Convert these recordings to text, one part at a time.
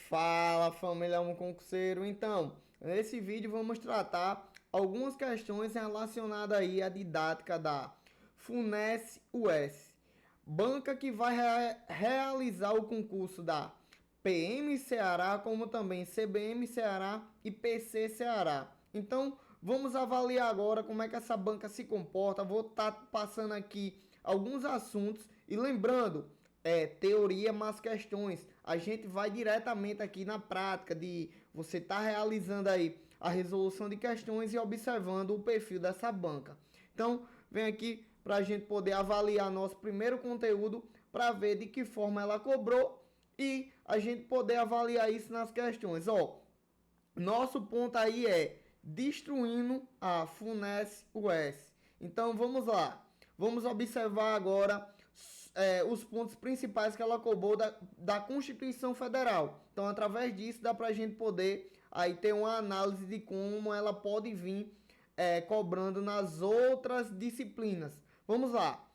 Fala, família um concurseiro. Então, nesse vídeo vamos tratar algumas questões relacionadas aí à didática da FUNES-US, banca que vai realizar o concurso da PM Ceará, como também CBM Ceará e PC Ceará. Então, vamos avaliar agora como é que essa banca se comporta. Vou estar passando aqui alguns assuntos e lembrando, teoria mais questões. A gente vai diretamente aqui na prática de você estar realizando aí a resolução de questões e observando o perfil dessa banca. Então, vem aqui para a gente poder avaliar nosso primeiro conteúdo para ver de que forma ela cobrou e a gente poder avaliar isso nas questões. Nosso ponto aí é destruindo a FUNES-US. Então, vamos lá. Vamos observar agora os pontos principais que ela cobrou da Constituição Federal. Então, através disso, dá para a gente poder aí ter uma análise de como ela pode vir cobrando nas outras disciplinas. Vamos lá.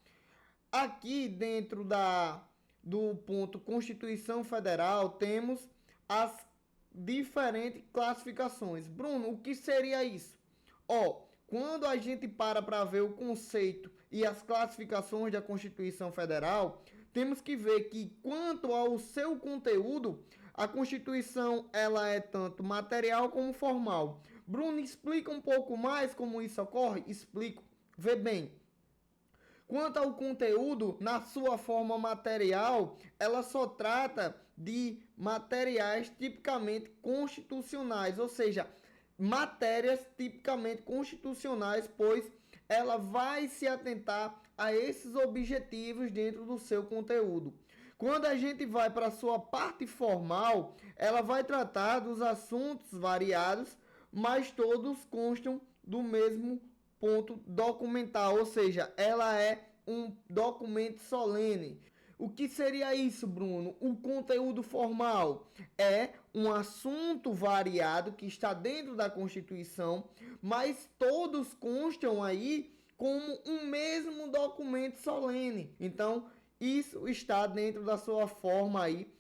Aqui dentro do ponto Constituição Federal, temos as diferentes classificações. Bruno, o que seria isso? Quando a gente para ver o conceito e as classificações da Constituição Federal, temos que ver que quanto ao seu conteúdo, a Constituição ela é tanto material como formal. Bruno, explica um pouco mais como isso ocorre? Explico. Vê bem. Quanto ao conteúdo, na sua forma material, ela só trata de materiais tipicamente constitucionais, ou seja, matérias tipicamente constitucionais, pois ela vai se atentar a esses objetivos dentro do seu conteúdo. Quando a gente vai para a sua parte formal, ela vai tratar dos assuntos variados, mas todos constam do mesmo ponto documental, ou seja, ela é um documento solene. O que seria isso, Bruno? O conteúdo formal é um assunto variado que está dentro da Constituição, mas todos constam aí como um mesmo documento solene. Então, isso está dentro da sua forma aí,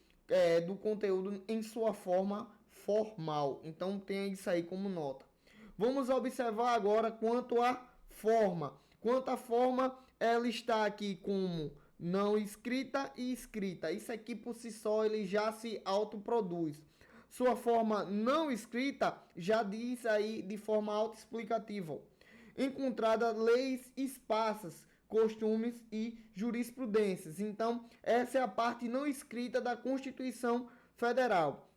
do conteúdo em sua forma formal. Então, tenha isso aí como nota. Vamos observar agora quanto à forma. Quanto à forma, ela está aqui como não escrita e escrita. Isso aqui por si só ele já se autoproduz. Sua forma não escrita já diz aí de forma autoexplicativa. Encontrada leis esparsas, costumes e jurisprudências. Então, essa é a parte não escrita da Constituição Federal.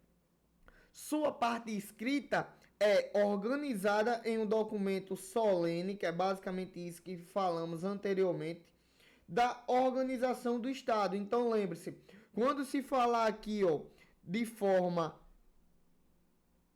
Sua parte escrita é organizada em um documento solene, que é basicamente isso que falamos anteriormente, da organização do Estado. Então lembre-se, quando se falar aqui de forma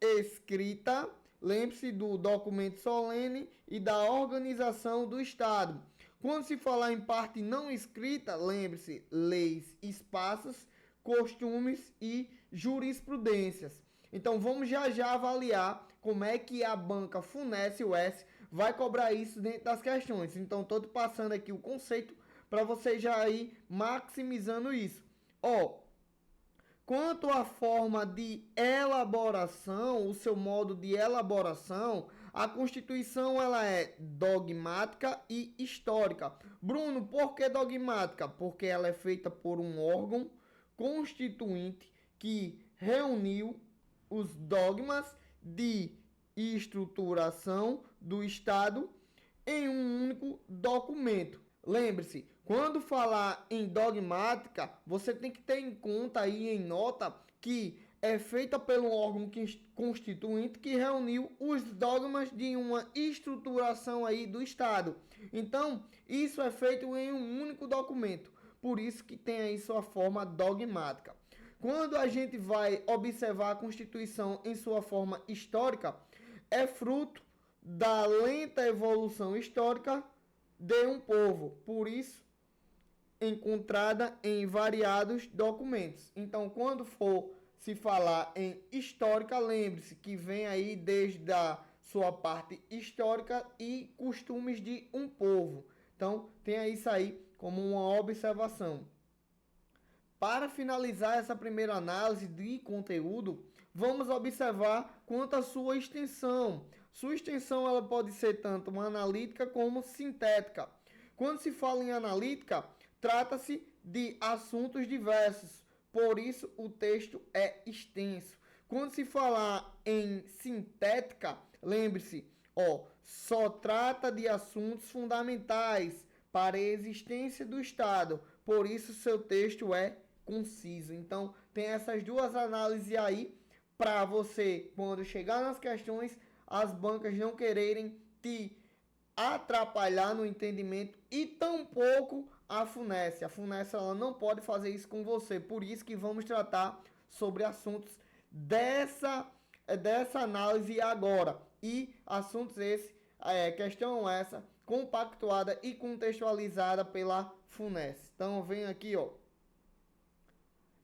escrita, lembre-se do documento solene e da organização do Estado. Quando se falar em parte não escrita, lembre-se, leis esparsas, costumes e jurisprudências. Então vamos já avaliar como é que a banca FUNES-US vai cobrar isso dentro das questões. Então estou passando aqui o conceito para você já ir maximizando isso. Quanto à forma de elaboração, o seu modo de elaboração, a Constituição ela é dogmática e histórica. Bruno, por que dogmática? Porque ela é feita por um órgão constituinte que reuniu os dogmas de estruturação do Estado em um único documento. Lembre-se, quando falar em dogmática, você tem que ter em conta aí em nota que é feita pelo órgão constituinte que reuniu os dogmas de uma estruturação aí do Estado. Então, isso é feito em um único documento. Por isso que tem aí sua forma dogmática. Quando a gente vai observar a Constituição em sua forma histórica, é fruto da lenta evolução histórica de um povo, por isso encontrada em variados documentos. Então, quando for se falar em histórica, lembre-se que vem aí desde a sua parte histórica e costumes de um povo. Então, tenha isso aí como uma observação. Para finalizar essa primeira análise de conteúdo, vamos observar quanto à sua extensão. Sua extensão ela pode ser tanto uma analítica como sintética. Quando se fala em analítica, trata-se de assuntos diversos, por isso o texto é extenso. Quando se falar em sintética, lembre-se, só trata de assuntos fundamentais para a existência do Estado, por isso seu texto é conciso. Então, tem essas duas análises aí para você, quando chegar nas questões, as bancas não quererem te atrapalhar no entendimento e tampouco a FUNESC. A FUNESC ela não pode fazer isso com você, por isso que vamos tratar sobre assuntos dessa análise agora. E assuntos esses, questão essa, compactuada e contextualizada pela FUNESC. Então, vem aqui,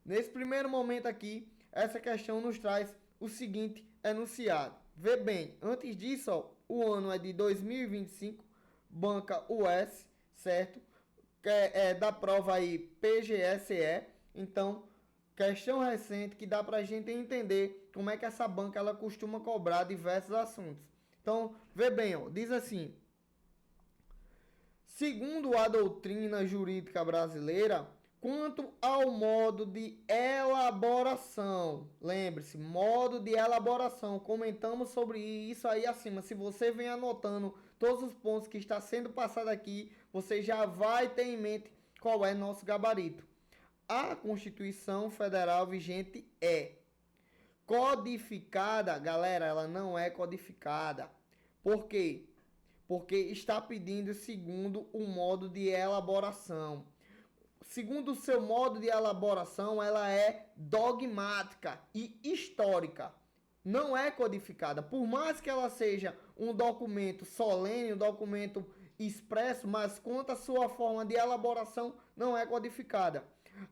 nesse primeiro momento aqui, essa questão nos traz o seguinte enunciado. Vê bem, antes disso, o ano é de 2025, banca US, certo? É da prova aí PGSE. Então, questão recente que dá pra gente entender como é que essa banca ela costuma cobrar diversos assuntos. Então, vê bem, diz assim: segundo a doutrina jurídica brasileira, quanto ao modo de elaboração, lembre-se, modo de elaboração, comentamos sobre isso aí acima. Se você vem anotando todos os pontos que está sendo passado aqui, você já vai ter em mente qual é nosso gabarito. A Constituição Federal vigente é codificada, galera, ela não é codificada. Por quê? Porque está pedindo segundo o modo de elaboração. Segundo o seu modo de elaboração, ela é dogmática e histórica. Não é codificada. Por mais que ela seja um documento solene, um documento expresso, mas quanto à sua forma de elaboração, não é codificada.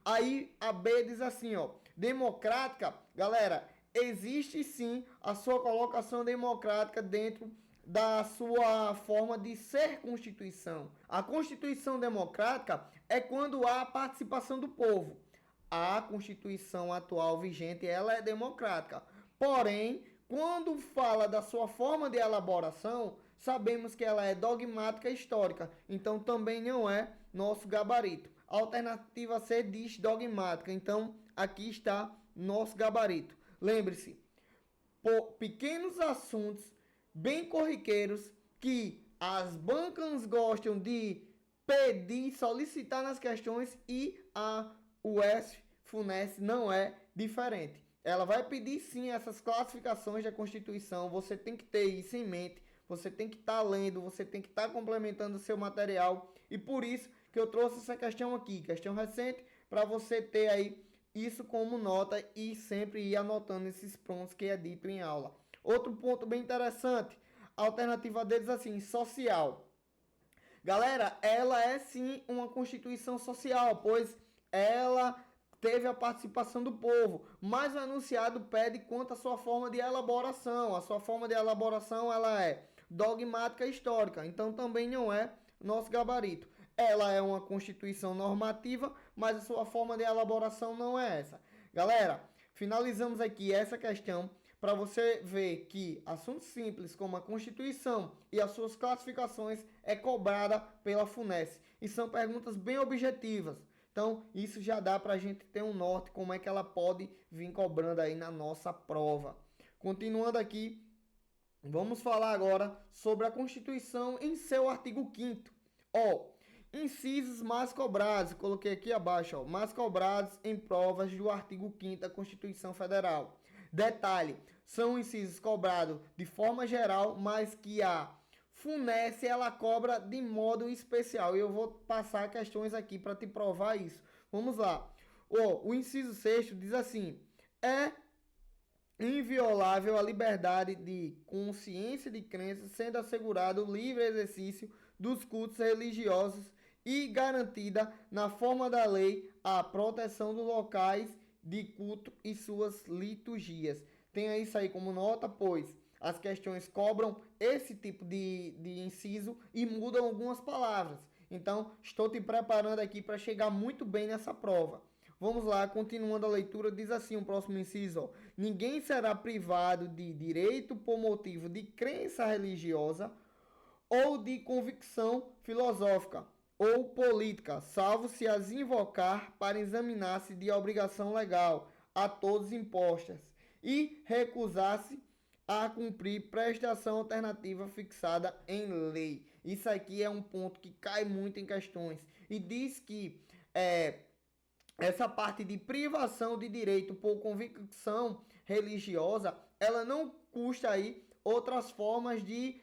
Aí a B diz assim, democrática, galera, existe sim a sua colocação democrática dentro da sua forma de ser Constituição. A Constituição democrática é quando há a participação do povo. A Constituição atual vigente, ela é democrática. Porém, quando fala da sua forma de elaboração, sabemos que ela é dogmática e histórica. Então, também não é nosso gabarito. A alternativa C diz dogmática. Então, aqui está nosso gabarito. Lembre-se, por pequenos assuntos bem corriqueiros que as bancas gostam de pedir, solicitar nas questões, e a UESF, FUNESC não é diferente. Ela vai pedir sim essas classificações da Constituição, você tem que ter isso em mente, você tem que estar lendo, você tem que estar complementando o seu material, e por isso que eu trouxe essa questão aqui, questão recente, para você ter aí isso como nota e sempre ir anotando esses pontos que é dito em aula. Outro ponto bem interessante, a alternativa deles assim, social. Galera, ela é sim uma Constituição social, pois ela teve a participação do povo, mas o enunciado pede quanto à sua forma de elaboração. A sua forma de elaboração ela é dogmática e histórica, então também não é nosso gabarito. Ela é uma Constituição normativa, mas a sua forma de elaboração não é essa. Galera, finalizamos aqui essa questão para você ver que assuntos simples como a Constituição e as suas classificações é cobrada pela FUNESC. E são perguntas bem objetivas. Então, isso já dá para a gente ter um norte como é que ela pode vir cobrando aí na nossa prova. Continuando aqui, vamos falar agora sobre a Constituição em seu artigo 5º. Incisos mais cobrados, coloquei aqui abaixo, mais cobrados em provas do artigo 5º da Constituição Federal. Detalhe, são incisos cobrados de forma geral, mas que a FUNESC ela cobra de modo especial. E eu vou passar questões aqui para te provar isso. Vamos lá. O inciso 6º diz assim: é inviolável a liberdade de consciência e de crença, sendo assegurado o livre exercício dos cultos religiosos e garantida na forma da lei a proteção dos locais de culto e suas liturgias. Tenha isso aí como nota, pois as questões cobram esse tipo de inciso e mudam algumas palavras. Então, estou te preparando aqui para chegar muito bem nessa prova. vamos lá, continuando a leitura, diz assim o próximo inciso, ó. Ninguém será privado de direito por motivo de crença religiosa ou de convicção filosófica ou política, salvo se as invocar para examinar-se de obrigação legal a todos impostas e recusar-se a cumprir prestação alternativa fixada em lei. Isso aqui é um ponto que cai muito em questões e diz que essa parte de privação de direito por convicção religiosa, ela não custa aí outras formas de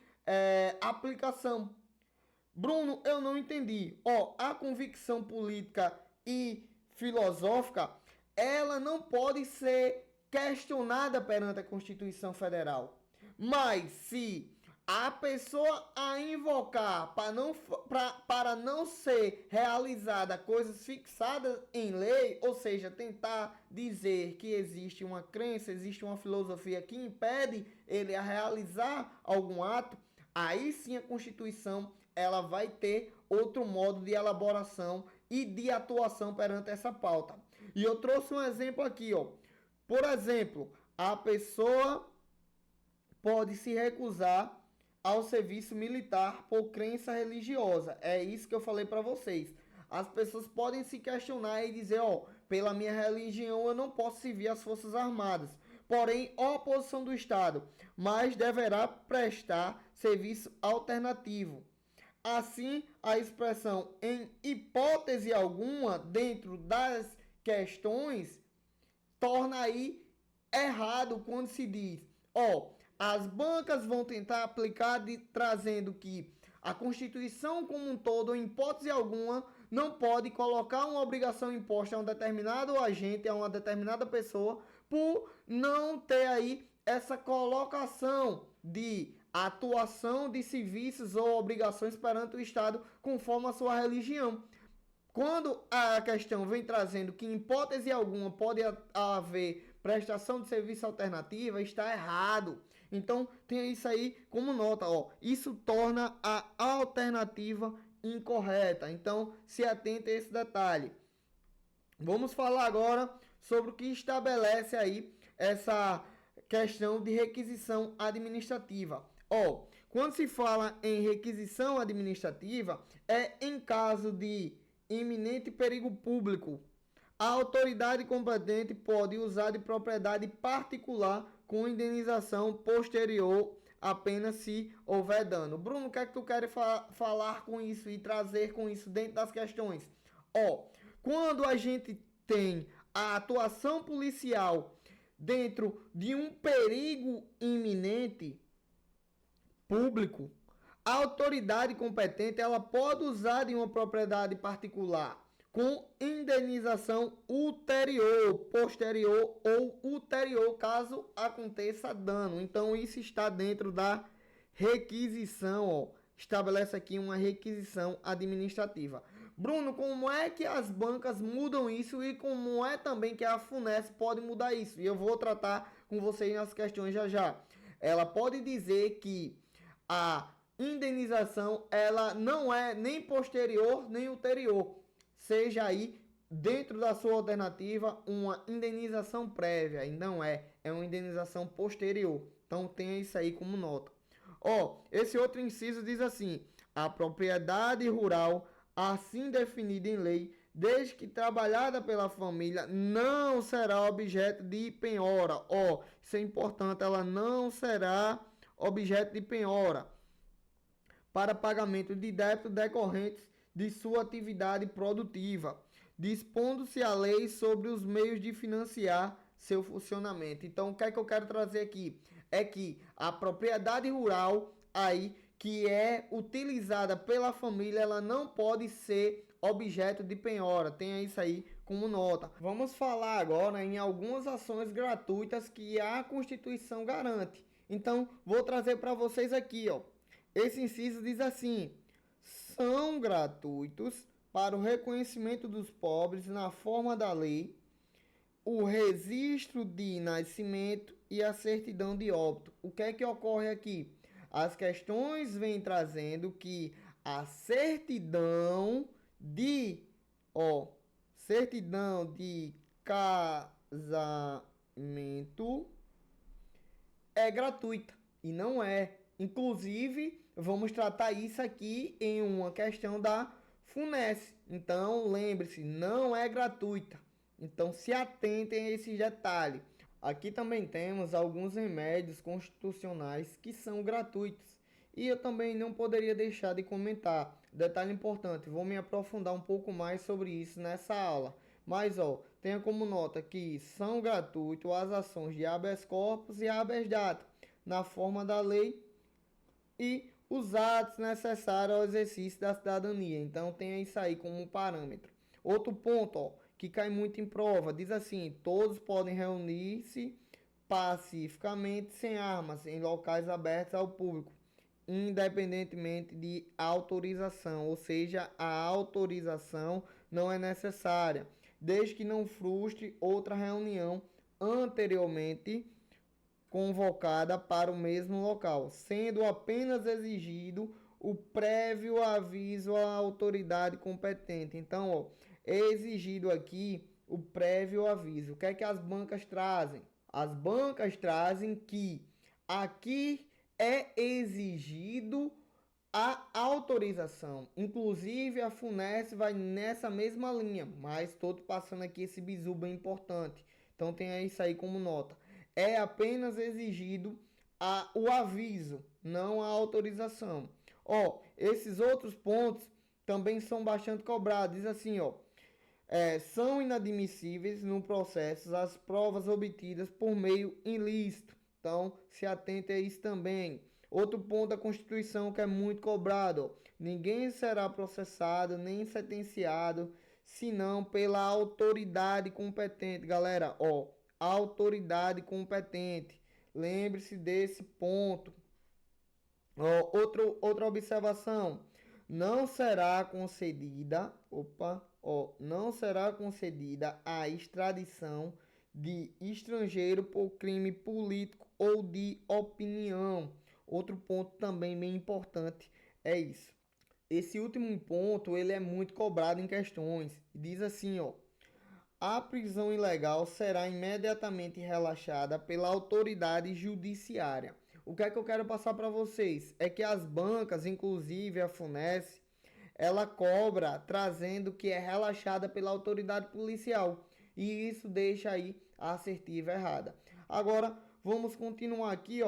aplicação. Bruno, eu não entendi. Ó, a convicção política e filosófica, ela não pode ser questionada perante a Constituição Federal. Mas se a pessoa a invocar para não ser realizada coisas fixadas em lei, ou seja, tentar dizer que existe uma crença, existe uma filosofia que impede ele a realizar algum ato, aí sim a Constituição ela vai ter outro modo de elaboração e de atuação perante essa pauta. E eu trouxe um exemplo aqui, ó. Por exemplo, a pessoa pode se recusar ao serviço militar por crença religiosa. É isso que eu falei para vocês. As pessoas podem se questionar e dizer, ó, pela minha religião eu não posso servir as Forças Armadas. Porém, oposição do Estado, mas deverá prestar serviço alternativo. Assim, a expressão em hipótese alguma dentro das questões torna aí errado quando se diz, ó, as bancas vão tentar aplicar trazendo que a Constituição como um todo, em hipótese alguma, não pode colocar uma obrigação imposta a um determinado agente, a uma determinada pessoa, por não ter aí essa colocação de atuação de serviços ou obrigações perante o Estado conforme a sua religião. Quando a questão vem trazendo que em hipótese alguma pode haver prestação de serviço alternativa, está errado. Então, tenha isso aí como nota, ó. Isso torna a alternativa incorreta. Então, se atente a esse detalhe. Vamos falar agora sobre o que estabelece aí essa questão de requisição administrativa. Ó, quando se fala em requisição administrativa, é em caso de iminente perigo público. A autoridade competente pode usar de propriedade particular com indenização posterior apenas se houver dano. Bruno, o que é que tu quer falar com isso e trazer com isso dentro das questões? Ó, quando a gente tem a atuação policial dentro de um perigo iminente público, a autoridade competente ela pode usar de uma propriedade particular com indenização ulterior, posterior ou ulterior, caso aconteça dano. Então isso está dentro da requisição, ó. Estabelece aqui uma requisição administrativa. Bruno, como é que as bancas mudam isso e como é também que a FUNESP pode mudar isso? E eu vou tratar com vocês nas questões já já. Ela pode dizer que a indenização ela não é nem posterior nem ulterior, seja aí dentro da sua alternativa uma indenização prévia, e não é uma indenização posterior. Então tenha isso aí como nota. Ó, esse outro inciso diz assim: a propriedade rural assim definida em lei, desde que trabalhada pela família, não será objeto de penhora. Ó, isso é importante, ela não será objeto de penhora para pagamento de débitos decorrentes de sua atividade produtiva, dispondo-se a lei sobre os meios de financiar seu funcionamento. Então, o que é que eu quero trazer aqui? É que a propriedade rural aí que é utilizada pela família, ela não pode ser objeto de penhora. Tenha isso aí como nota. Vamos falar agora em algumas ações gratuitas que a Constituição garante. Então, vou trazer para vocês aqui, ó. Esse inciso diz assim: são gratuitos para o reconhecimento dos pobres na forma da lei, o registro de nascimento e a certidão de óbito. O que é que ocorre aqui? As questões vêm trazendo que a certidão de certidão de casamento é gratuita e não é. Inclusive, vamos tratar isso aqui em uma questão da FUNES. Então, lembre-se, não é gratuita. Então, se atentem a esses detalhes. Aqui também temos alguns remédios constitucionais que são gratuitos. E eu também não poderia deixar de comentar. Detalhe importante, vou me aprofundar um pouco mais sobre isso nessa aula. Mas, tenha como nota que são gratuitos as ações de habeas corpus e habeas data, na forma da lei e os atos necessários ao exercício da cidadania. Então, tenha isso aí como um parâmetro. Outro ponto, que cai muito em prova, diz assim: todos podem reunir-se pacificamente sem armas em locais abertos ao público, independentemente de autorização, ou seja, a autorização não é necessária, desde que não frustre outra reunião anteriormente convocada para o mesmo local, sendo apenas exigido o prévio aviso à autoridade competente. Então, é exigido aqui o prévio aviso. O que é que as bancas trazem? As bancas trazem que aqui é exigido a autorização. Inclusive, a FUNES vai nessa mesma linha, mas estou passando aqui esse bizu bem importante. Então, tenha isso aí como nota. É apenas exigido o aviso, não a autorização. Esses outros pontos também são bastante cobrados. Diz assim, são inadmissíveis no processo as provas obtidas por meio ilícito. Então, se atente a isso também. Outro ponto da Constituição que é muito cobrado: ninguém será processado nem sentenciado senão pela autoridade competente. Galera, autoridade competente. Lembre-se desse ponto. Outra observação: não será concedida, não será concedida a extradição de estrangeiro por crime político ou de opinião. Outro ponto também bem importante é isso. Esse último ponto, ele é muito cobrado em questões. Diz assim, a prisão ilegal será imediatamente relaxada pela autoridade judiciária. O que é que eu quero passar para vocês? É que as bancas, inclusive a FUNES, ela cobra trazendo que é relaxada pela autoridade policial. E isso deixa aí a assertiva errada. Agora, vamos continuar aqui,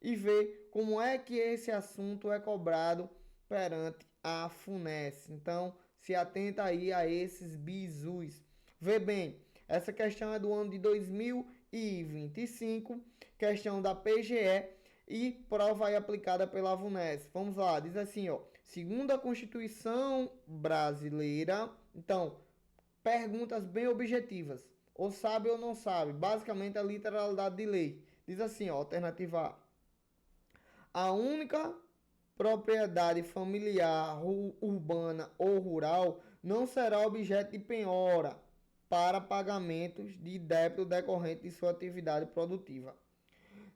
e ver como é que esse assunto é cobrado perante a FUNES. Então, se atenta aí a esses bizus. Vê bem, essa questão é do ano de 2025, questão da PGE e prova aí aplicada pela FUNES. Vamos lá, diz assim, segundo a Constituição brasileira, então, perguntas bem objetivas, ou sabe ou não sabe, basicamente a literalidade de lei. Diz assim, alternativa A única propriedade familiar, urbana ou rural não será objeto de penhora para pagamentos de débito decorrente de sua atividade produtiva,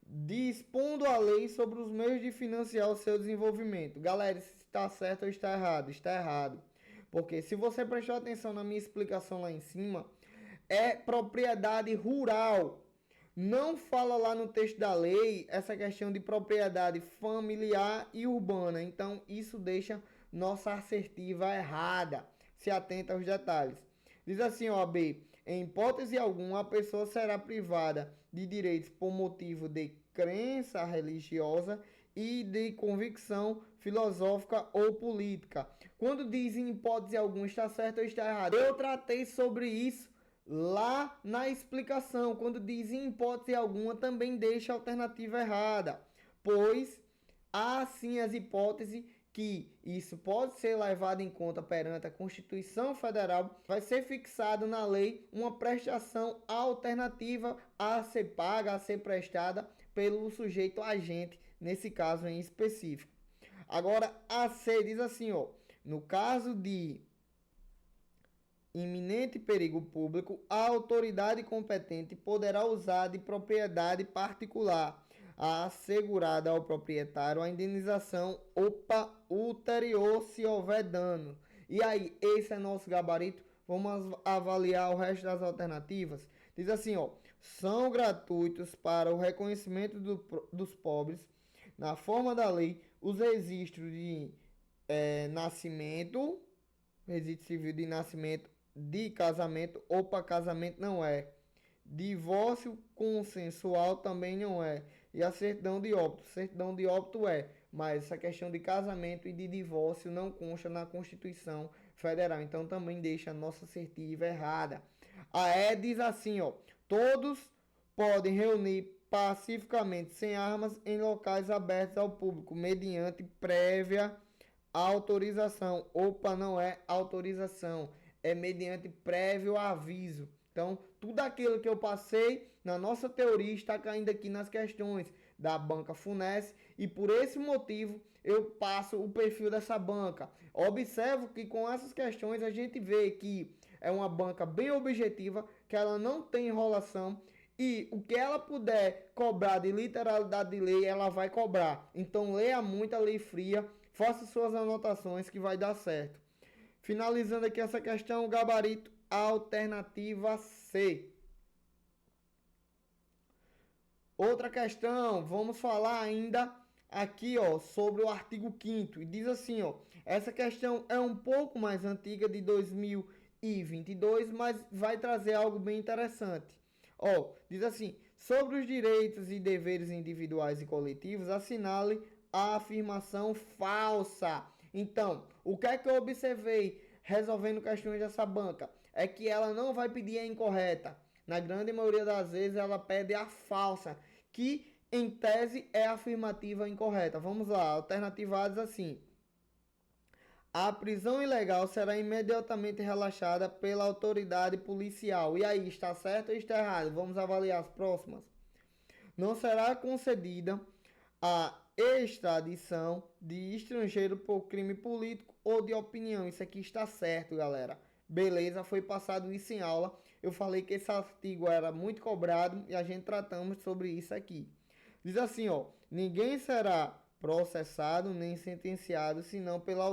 dispondo a lei sobre os meios de financiar o seu desenvolvimento. Galera, se está certo ou está errado? Está errado. Porque se você prestou atenção na minha explicação lá em cima, é propriedade rural. Não fala lá no texto da lei essa questão de propriedade familiar e urbana. Então, isso deixa nossa assertiva errada. Se atenta aos detalhes. Diz assim, B, em hipótese alguma, a pessoa será privada de direitos por motivo de crença religiosa e de convicção filosófica ou política. Quando diz em hipótese alguma, está certo ou está errado? Eu tratei sobre isso lá na explicação. Quando diz em hipótese alguma, também deixa a alternativa errada, pois há sim as hipóteses que isso pode ser levado em conta perante a Constituição Federal. Vai ser fixado na lei uma prestação alternativa a ser paga, a ser prestada pelo sujeito agente, nesse caso em específico. Agora, a C diz assim, no caso de iminente perigo público, a autoridade competente poderá usar de propriedade particular assegurada ao proprietário a indenização ulterior se houver dano. E aí, esse é nosso gabarito. Vamos avaliar o resto das alternativas. Diz assim, ó, são gratuitos para o reconhecimento dos pobres, na forma da lei, os registros de nascimento, registro civil de nascimento, de casamento. Opa, casamento não é. Divórcio consensual também não é. E a certidão de óbito. Certidão de óbito é. Mas essa questão de casamento e de divórcio não consta na Constituição Federal. Então também deixa a nossa assertiva errada. A E diz assim, ó. Todos podem reunir pacificamente sem armas em locais abertos ao público, mediante prévia autorização. Opa, não é autorização. É mediante prévio aviso. Então, tudo aquilo que eu passei na nossa teoria está caindo aqui nas questões da banca FUNES e por esse motivo eu passo o perfil dessa banca. Observo que com essas questões a gente vê que é uma banca bem objetiva, que ela não tem enrolação e o que ela puder cobrar de literalidade de lei, ela vai cobrar. Então, leia muito a lei fria, faça suas anotações que vai dar certo. Finalizando aqui essa questão, o gabarito alternativa C. Outra questão, vamos falar ainda aqui, ó, sobre o artigo 5º. E diz assim, ó, essa questão é um pouco mais antiga, de 2022, mas vai trazer algo bem interessante. Ó, diz assim, sobre os direitos e deveres individuais e coletivos, assinale a afirmação falsa. Então, o que é que eu observei resolvendo questões dessa banca? É que ela não vai pedir a incorreta. Na grande maioria das vezes ela pede a falsa, que em tese é a afirmativa incorreta. Vamos lá, alternativas assim. A prisão ilegal será imediatamente relaxada pela autoridade policial. E aí, está certo ou está errado? Vamos avaliar as próximas. Não será concedida a extradição de estrangeiro por crime político ou de opinião. Isso aqui está certo, galera. Beleza, foi passado isso em aula. Eu falei que esse artigo era muito cobrado e a gente tratamos sobre isso aqui. Diz assim, ó, ninguém será processado nem sentenciado senão pela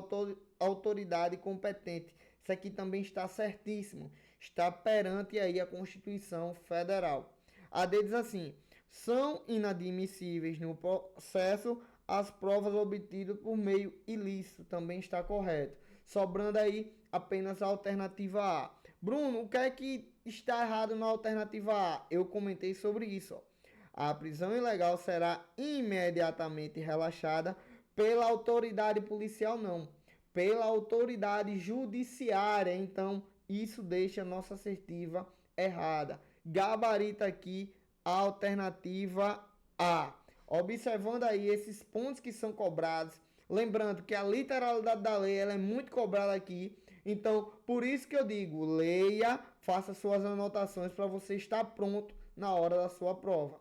autoridade competente. Isso aqui também está certíssimo. Está perante aí a Constituição Federal. A D diz assim, são inadmissíveis no processo as provas obtidas por meio ilícito. Também está correto. Sobrando aí apenas a alternativa A. Bruno, o que é que está errado na alternativa A? Eu comentei sobre isso. Ó. A prisão ilegal será imediatamente relaxada pela autoridade policial, não. Pela autoridade judiciária. Então, isso deixa a nossa assertiva errada. Gabarita aqui a alternativa A. Observando aí esses pontos que são cobrados, lembrando que a literalidade da lei ela é muito cobrada aqui. Então, por isso que eu digo, leia, faça suas anotações para você estar pronto na hora da sua prova.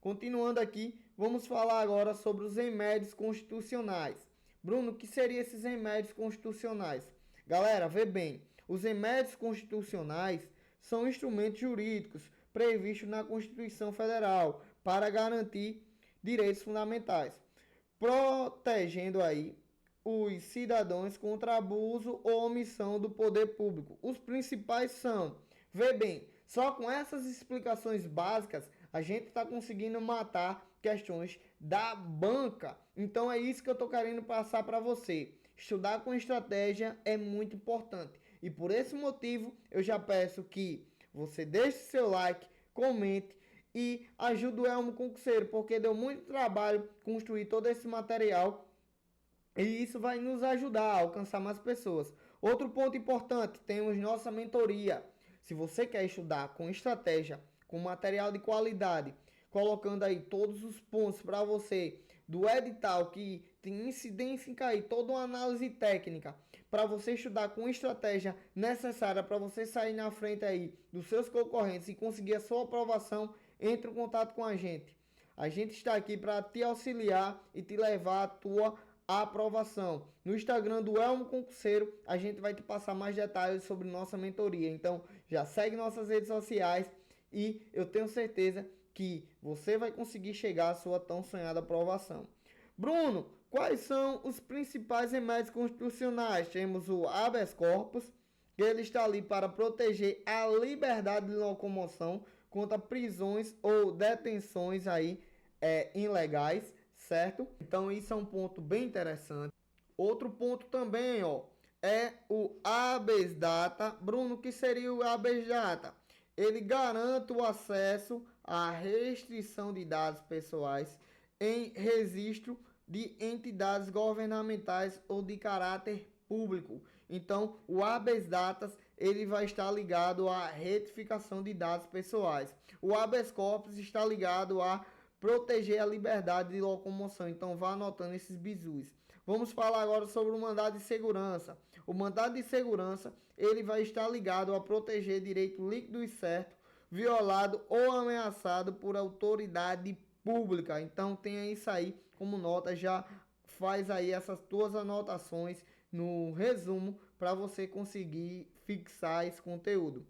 Continuando aqui, vamos falar agora sobre os remédios constitucionais. Bruno, o que seriam esses remédios constitucionais? Galera, vê bem, os remédios constitucionais são instrumentos jurídicos previstos na Constituição Federal para garantir direitos fundamentais, protegendo aí os cidadãos contra abuso ou omissão do poder público. Os principais são, vê bem, só com essas explicações básicas a gente está conseguindo matar questões da banca. Então é isso que eu estou querendo passar para você. Estudar com estratégia é muito importante. E por esse motivo eu já peço que você deixe seu like, comente e ajude o Elmo Concurseiro, porque deu muito trabalho construir todo esse material e isso vai nos ajudar a alcançar mais pessoas. Outro ponto importante, temos nossa mentoria. Se você quer estudar com estratégia, com material de qualidade, colocando aí todos os pontos para você do edital que tem incidência em cair, toda uma análise técnica para você estudar com estratégia necessária para você sair na frente aí dos seus concorrentes e conseguir a sua aprovação, entre em contato com a gente. A gente está aqui para te auxiliar e te levar à tua aprovação. No Instagram do Elmo Concurseiro, a gente vai te passar mais detalhes sobre nossa mentoria. Então, já segue nossas redes sociais e eu tenho certeza que você vai conseguir chegar à sua tão sonhada aprovação. Bruno, quais são os principais remédios constitucionais? Temos o habeas corpus, que ele está ali para proteger a liberdade de locomoção contra prisões ou detenções aí ilegais, certo? Então isso é um ponto bem interessante. Outro ponto também, ó, é o habeas data. Bruno, o que seria o habeas data? Ele garante o acesso à restrição de dados pessoais em registro de entidades governamentais ou de caráter público. Então, o habeas data ele vai estar ligado à retificação de dados pessoais. O habeas corpus está ligado a proteger a liberdade de locomoção. Então, vá anotando esses bizus. Vamos falar agora sobre o mandado de segurança. O mandado de segurança ele vai estar ligado a proteger direito líquido e certo, violado ou ameaçado por autoridade pública. Então tenha isso aí como nota, já faz aí essas duas anotações no resumo para você conseguir fixar esse conteúdo.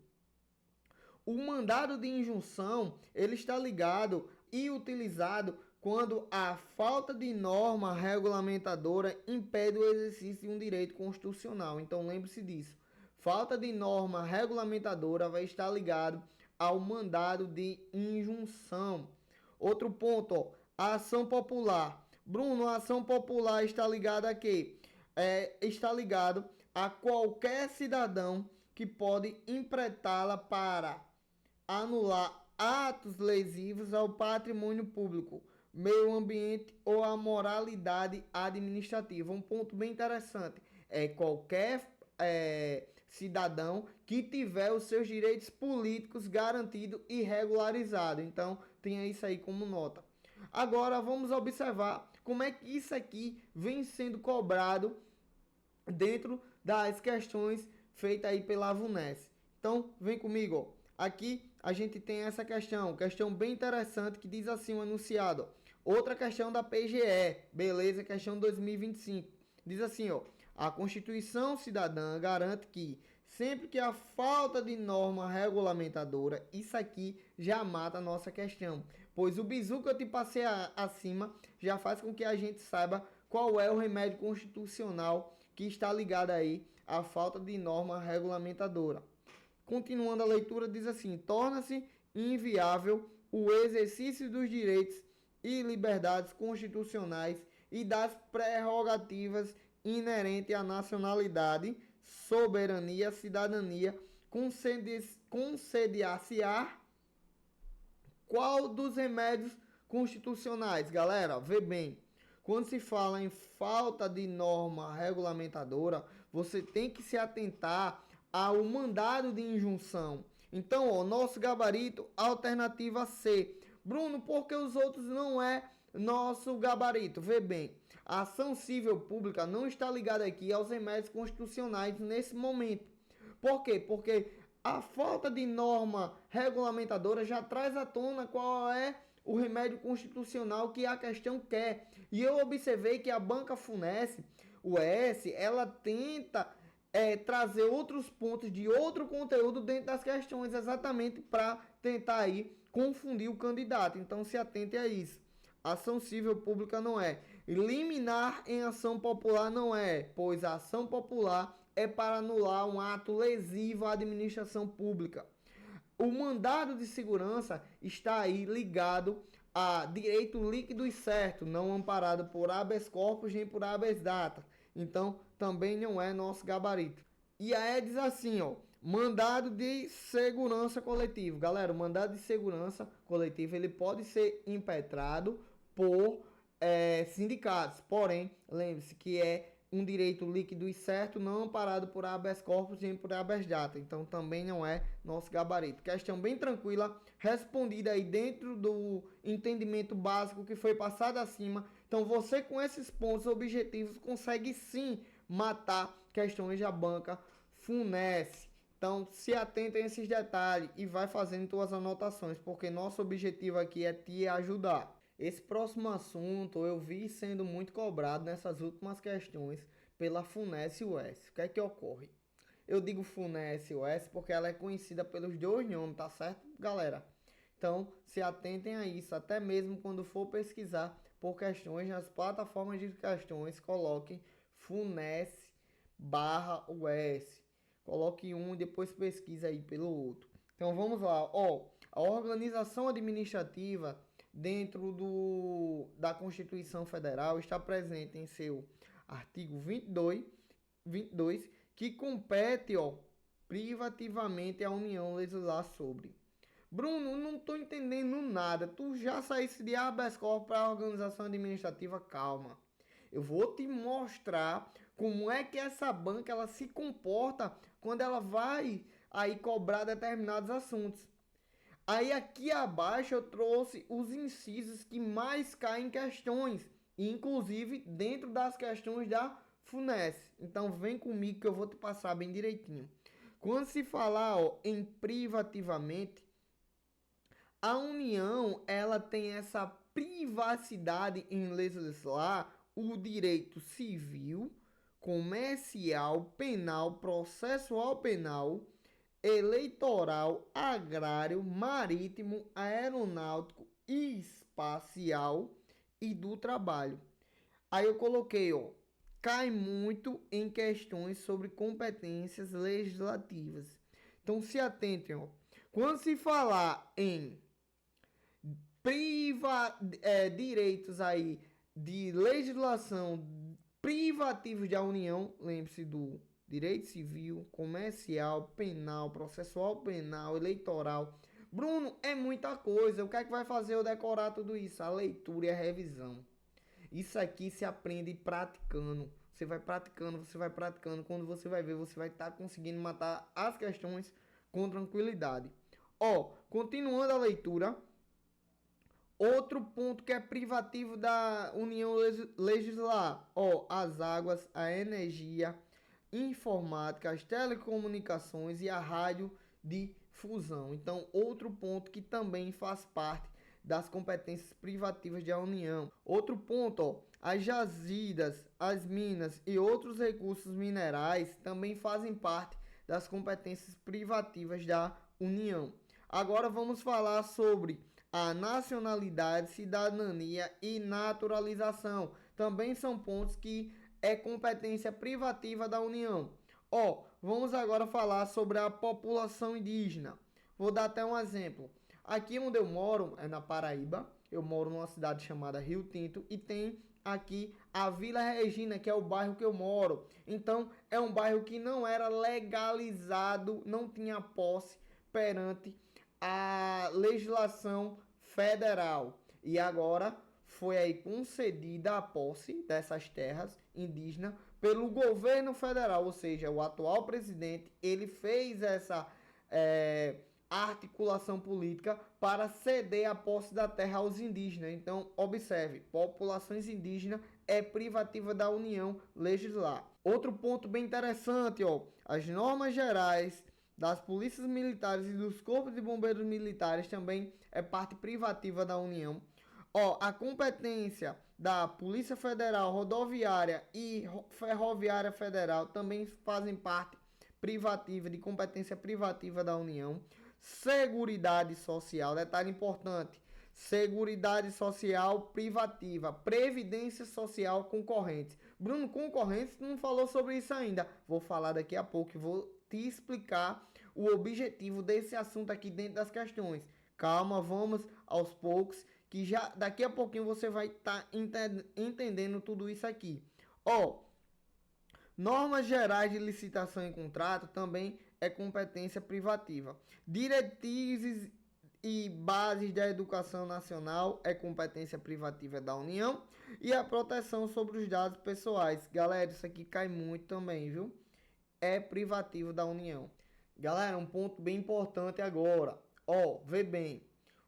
O mandado de injunção ele está ligado e utilizado quando a falta de norma regulamentadora impede o exercício de um direito constitucional. Então lembre-se disso. Falta de norma regulamentadora vai estar ligado ao mandado de injunção. Outro ponto, ó, a ação popular. Bruno, a ação popular está ligada a quê? Está ligado a qualquer cidadão que pode empretá-la para anular atos lesivos ao patrimônio público, meio ambiente ou a moralidade administrativa. Um ponto bem interessante é qualquer cidadão que tiver os seus direitos políticos garantidos e regularizados. Então, tenha isso aí como nota. Agora, vamos observar como é que isso aqui vem sendo cobrado dentro das questões feitas aí pela VUNES. Então, vem comigo, ó. Aqui a gente tem essa questão bem interessante que diz assim o enunciado. Outra questão da PGE, beleza? Questão 2025. Diz assim, ó. A Constituição Cidadã garante que sempre que a falta de norma regulamentadora, isso aqui já mata a nossa questão. Pois o bizu que eu te passei acima já faz com que a gente saiba qual é o remédio constitucional que está ligado aí à falta de norma regulamentadora. Continuando a leitura, diz assim: torna-se inviável o exercício dos direitos e liberdades constitucionais e das prerrogativas inerentes à nacionalidade, soberania, cidadania, conceder-se-á qual dos remédios constitucionais. Galera, vê bem, quando se fala em falta de norma regulamentadora, você tem que se atentar ao mandado de injunção. Então, ó, nosso gabarito, alternativa C. Bruno, por que os outros não é nosso gabarito? Vê bem, a ação civil pública não está ligada aqui aos remédios constitucionais nesse momento. Por quê? Porque a falta de norma regulamentadora já traz à tona qual é o remédio constitucional que a questão quer. E eu observei que a banca FUNES, o ES, ela tenta trazer outros pontos de outro conteúdo dentro das questões, exatamente para tentar aí confundir o candidato. Então se atente a isso. Ação civil pública não é. Liminar em ação popular não é, pois a ação popular é para anular um ato lesivo à administração pública. O mandado de segurança está aí ligado a direito líquido e certo, não amparado por habeas corpus nem por habeas data. Então, também não é nosso gabarito. E aí diz assim, ó, mandado de segurança coletivo. Galera, o mandado de segurança coletivo, ele pode ser impetrado por sindicatos. Porém, lembre-se que é um direito líquido e certo, não amparado por habeas corpus nem por habeas data. Então, também não é nosso gabarito. Questão bem tranquila, respondida aí dentro do entendimento básico que foi passado acima. Então, você com esses pontos objetivos consegue sim matar questões da banca FUNES. Então, se atentem a esses detalhes e vai fazendo suas anotações, porque nosso objetivo aqui é te ajudar. Esse próximo assunto eu vi sendo muito cobrado nessas últimas questões pela FUNES US. O que é que ocorre? Eu digo FUNES US porque ela é conhecida pelos dois nomes, tá certo, galera? Então, se atentem a isso, até mesmo quando for pesquisar por questões nas plataformas de questões, coloquem FUNES/US. Coloque um e depois pesquisa aí pelo outro. Então vamos lá, ó, a organização administrativa dentro da Constituição Federal está presente em seu artigo 22, que compete, ó, privativamente à União legislar sobre. Bruno, não tô entendendo nada. Tu já saísse de habeas corpus para a organização administrativa? Calma. Eu vou te mostrar como é que essa banca ela se comporta quando ela vai aí cobrar determinados assuntos. Aí aqui abaixo eu trouxe os incisos que mais caem em questões, inclusive dentro das questões da FUNES. Então vem comigo que eu vou te passar bem direitinho. Quando se falar, ó, em privativamente, a União ela tem essa privacidade em legislar o direito civil, comercial, penal, processual penal, eleitoral, agrário, marítimo, aeronáutico, espacial e do trabalho. Aí eu coloquei, ó, cai muito em questões sobre competências legislativas. Então se atentem, ó. Quando se falar em direitos aí de legislação privativos da União, lembre-se do direito civil, comercial, penal, processual penal, eleitoral. Bruno, é muita coisa. O que é que vai fazer eu decorar tudo isso? A leitura e a revisão. Isso aqui se aprende praticando. Você vai praticando, você vai praticando. Quando você vai ver, você vai estar conseguindo matar as questões com tranquilidade. Ó, continuando a leitura. Outro ponto que é privativo da União legislar, ó, as águas, a energia, informática, as telecomunicações e a radiodifusão. Então, outro ponto que também faz parte das competências privativas da União. Outro ponto, ó, as jazidas, as minas e outros recursos minerais também fazem parte das competências privativas da União. Agora vamos falar sobre a nacionalidade, cidadania e naturalização. Também são pontos que é competência privativa da União. Ó, vamos agora falar sobre a população indígena. Vou dar até um exemplo. Aqui onde eu moro, é na Paraíba. Eu moro numa cidade chamada Rio Tinto e tem aqui a Vila Regina, que é o bairro que eu moro. Então, é um bairro que não era legalizado, não tinha posse perante a legislação federal. E agora foi aí concedida a posse dessas terras indígenas pelo governo federal, ou seja, o atual presidente, ele fez essa articulação política para ceder a posse da terra aos indígenas. Então, observe, populações indígenas é privativa da União legislar. Outro ponto bem interessante, ó, as normas gerais das polícias militares e dos corpos de bombeiros militares também é parte privativa da União. Ó, a competência da Polícia Federal, Rodoviária e Ferroviária Federal também fazem parte privativa, de competência privativa da União. Seguridade Social, detalhe importante, Seguridade Social privativa, Previdência Social concorrente. Bruno, concorrente, tu não falou sobre isso ainda. Vou falar daqui a pouco e vou te explicar o objetivo desse assunto aqui dentro das questões. Calma, vamos aos poucos, que já daqui a pouquinho você vai estar entendendo tudo isso aqui. Ó, normas gerais de licitação e contrato também é competência privativa. Diretrizes e bases da educação nacional é competência privativa da União. E a proteção sobre os dados pessoais. Galera, isso aqui cai muito também, viu? É privativo da União. Galera, um ponto bem importante agora. Ó, vê bem.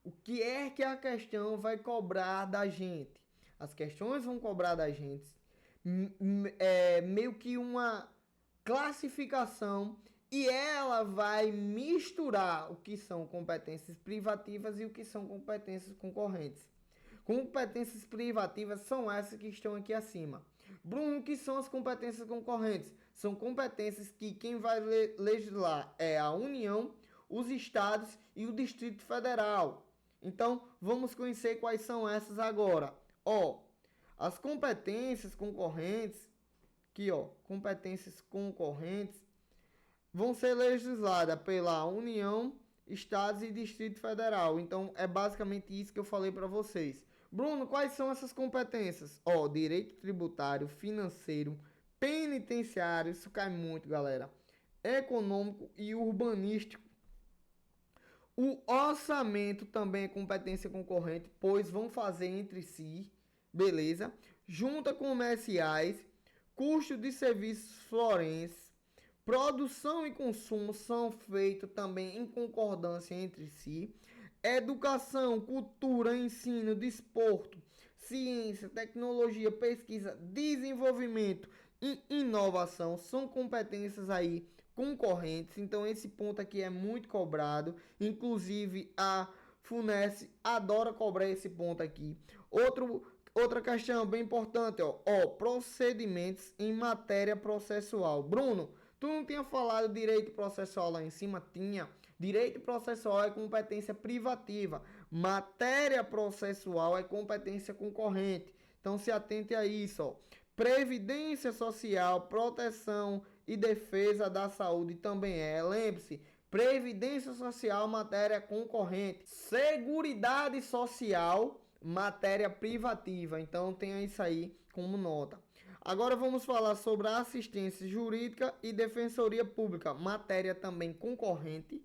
O que é que a questão vai cobrar da gente? As questões vão cobrar da gente meio que uma classificação e ela vai misturar o que são competências privativas e o que são competências concorrentes. Competências privativas são essas que estão aqui acima. Bruno, o que são as competências concorrentes? São competências que quem vai legislar é a União, os estados e o Distrito Federal. Então, vamos conhecer quais são essas agora. Ó, as competências concorrentes, aqui ó, competências concorrentes, vão ser legisladas pela União, Estados e Distrito Federal. Então, é basicamente isso que eu falei para vocês. Bruno, quais são essas competências? Ó, direito tributário, financeiro, penitenciário, isso cai muito, galera. Econômico e urbanístico. O orçamento também é competência concorrente, pois vão fazer entre si, beleza? Junta comerciais, custo de serviços forenses, produção e consumo são feitos também em concordância entre si. Educação, cultura, ensino, desporto, ciência, tecnologia, pesquisa, desenvolvimento e inovação são competências aí concorrentes. Então esse ponto aqui é muito cobrado. Inclusive a FUNESC adora cobrar esse ponto aqui. Outra questão bem importante, ó, procedimentos em matéria processual. Bruno, tu não tinha falado direito processual lá em cima? Tinha. Direito processual é competência privativa. Matéria processual é competência concorrente. Então se atente a isso, ó. Previdência social, proteção e defesa da saúde também é. Lembre-se, previdência social, matéria concorrente. Seguridade social, matéria privativa. Então tenha isso aí como nota. Agora vamos falar sobre a assistência jurídica e defensoria pública, matéria também concorrente.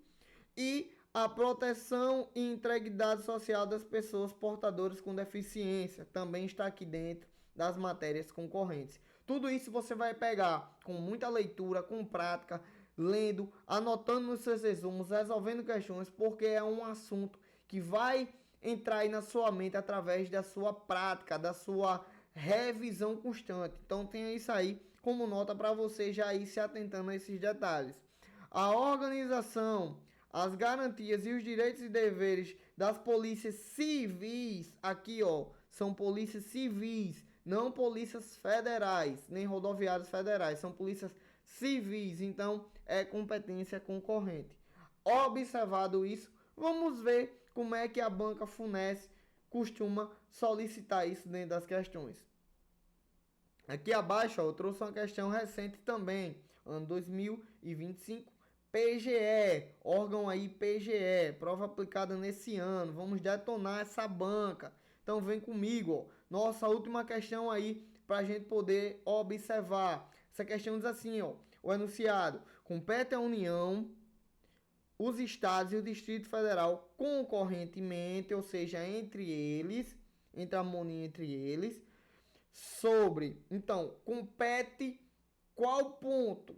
E a proteção e integridade social das pessoas portadoras com deficiência também está aqui dentro das matérias concorrentes. Tudo isso você vai pegar com muita leitura, com prática, lendo, anotando nos seus resumos, resolvendo questões, porque é um assunto que vai entrar aí na sua mente através da sua prática, da sua revisão constante. Então tenha isso aí como nota para você já ir se atentando a esses detalhes. A organização, as garantias e os direitos e deveres das polícias civis, aqui ó, são polícias civis, não polícias federais, nem rodoviárias federais, são polícias civis, então é competência concorrente. Observado isso, vamos ver como é que a banca FUNESC costuma solicitar isso dentro das questões. Aqui abaixo ó, eu trouxe uma questão recente também, ano 2025, PGE, órgão aí PGE, prova aplicada nesse ano, vamos detonar essa banca. Então vem comigo, ó. Nossa última questão aí para a gente poder observar. Essa questão diz assim, ó, o enunciado: compete à União, os estados e o Distrito Federal concorrentemente, ou seja, entre eles, entre a harmonia entre eles, sobre, então, compete qual ponto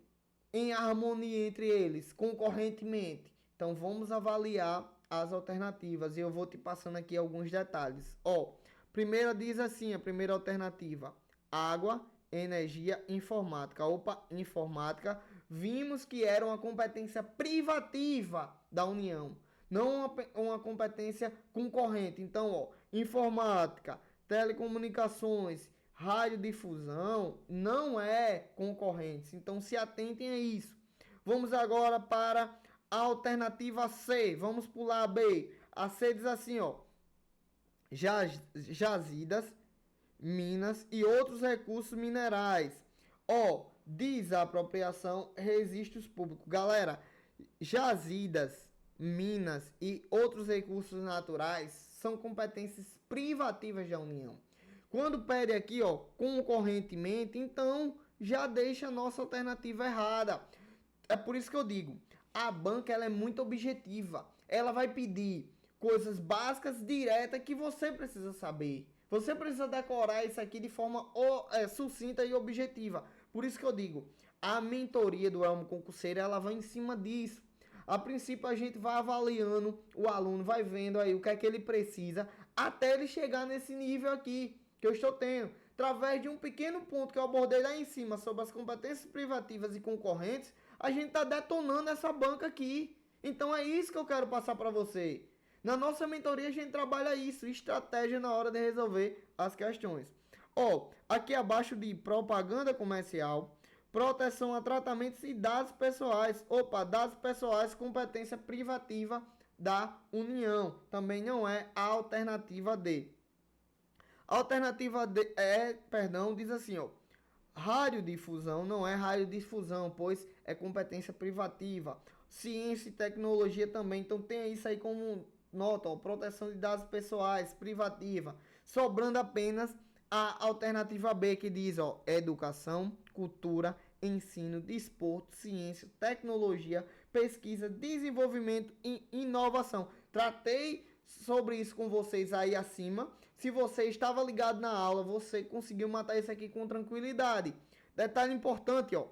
em harmonia entre eles, concorrentemente. Então vamos avaliar as alternativas e eu vou te passando aqui alguns detalhes. Ó, primeira diz assim, a primeira alternativa: água, energia, informática. Opa, informática, vimos que era uma competência privativa da União, não uma competência concorrente. Então, ó, informática, telecomunicações, radiodifusão não é concorrente. Então se atentem a isso. Vamos agora para a alternativa C. Vamos pular a B. A C diz assim, ó: jazidas, minas e outros recursos minerais. Ó, desapropriação, registros públicos. Galera, jazidas, minas e outros recursos naturais são competências privativas da União. Quando pede aqui, ó, concorrentemente, então já deixa a nossa alternativa errada. É por isso que eu digo, a banca ela é muito objetiva. Ela vai pedir coisas básicas, diretas, que você precisa saber. Você precisa decorar isso aqui de forma sucinta e objetiva. Por isso que eu digo, a mentoria do Elmo Concurseiro, ela vai em cima disso. A princípio a gente vai avaliando o aluno, vai vendo aí o que é que ele precisa, até ele chegar nesse nível aqui que eu estou tendo. Através de um pequeno ponto que eu abordei lá em cima sobre as competências privativas e concorrentes, a gente está detonando essa banca aqui. Então é isso que eu quero passar para você. Na nossa mentoria a gente trabalha isso, estratégia na hora de resolver as questões. Ó, aqui abaixo de propaganda comercial, proteção a tratamentos e dados pessoais. Opa, dados pessoais, competência privativa da União. Também não é a alternativa D. A alternativa D diz assim, ó: radiodifusão não é radiodifusão, pois é competência privativa. Ciência e tecnologia também, então tem isso aí como nota, ó, proteção de dados pessoais, privativa. Sobrando apenas a alternativa B, que diz, ó, educação, cultura, ensino, desporto, ciência, tecnologia, pesquisa, desenvolvimento e inovação. Tratei sobre isso com vocês aí acima. Se você estava ligado na aula, você conseguiu matar isso aqui com tranquilidade. Detalhe importante, ó.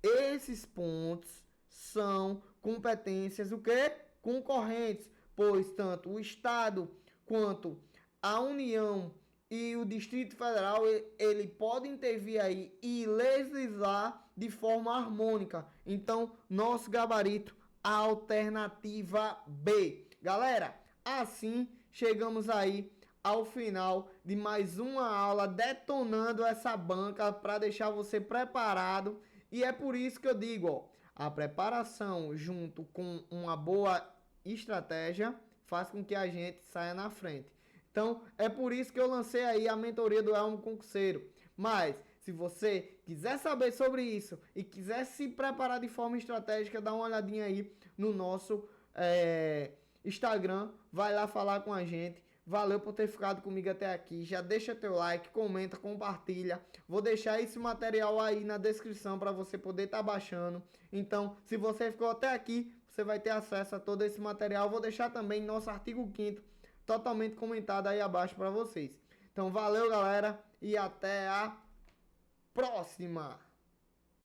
Esses pontos são competências o quê? Concorrentes, pois tanto o Estado quanto a União e o Distrito Federal, ele pode intervir aí e legislar de forma harmônica. Então, nosso gabarito, alternativa B. Galera, assim chegamos aí ao final de mais uma aula detonando essa banca para deixar você preparado. E é por isso que eu digo, ó, a preparação junto com uma boa estratégia faz com que a gente saia na frente. Então, é por isso que eu lancei aí a mentoria do Elmo Concurseiro. Mas, se você quiser saber sobre isso e quiser se preparar de forma estratégica, dá uma olhadinha aí no nosso Instagram. Vai lá falar com a gente. Valeu por ter ficado comigo até aqui. Já deixa teu like, comenta, compartilha. Vou deixar esse material aí na descrição para você poder estar baixando. Então, se você ficou até aqui, você vai ter acesso a todo esse material. Vou deixar também nosso artigo 5º totalmente comentado aí abaixo para vocês. Então valeu, galera, e até a próxima!